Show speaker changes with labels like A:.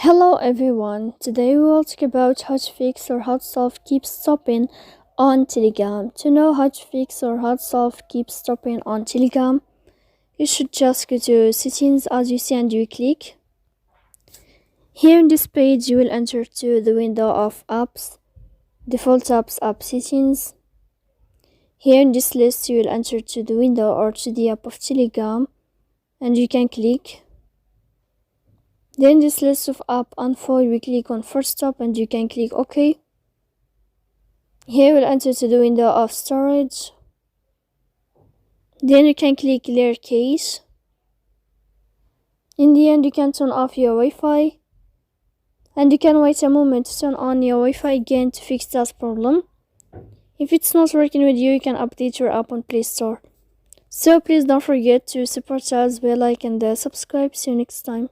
A: Hello everyone, today we will talk about how to fix or how to solve keep stopping on Telegram. To know how to fix or how to solve keep stopping on Telegram, you should just go to settings as you see and you click. Here in this page you will enter to the window of apps, default apps, app settings. Here in this list you will enter to the window or to the app of Telegram and you can click. Then this list of app unfold, we click on first stop and you can click OK. Here we'll enter to the window of storage. Then you can click clear cache. In the end you can turn off your Wi-Fi. And you can wait a moment to turn on your Wi-Fi again to fix that problem. If it's not working with you, you can update your app on Play Store. So please don't forget to support us by like and subscribe. See you next time.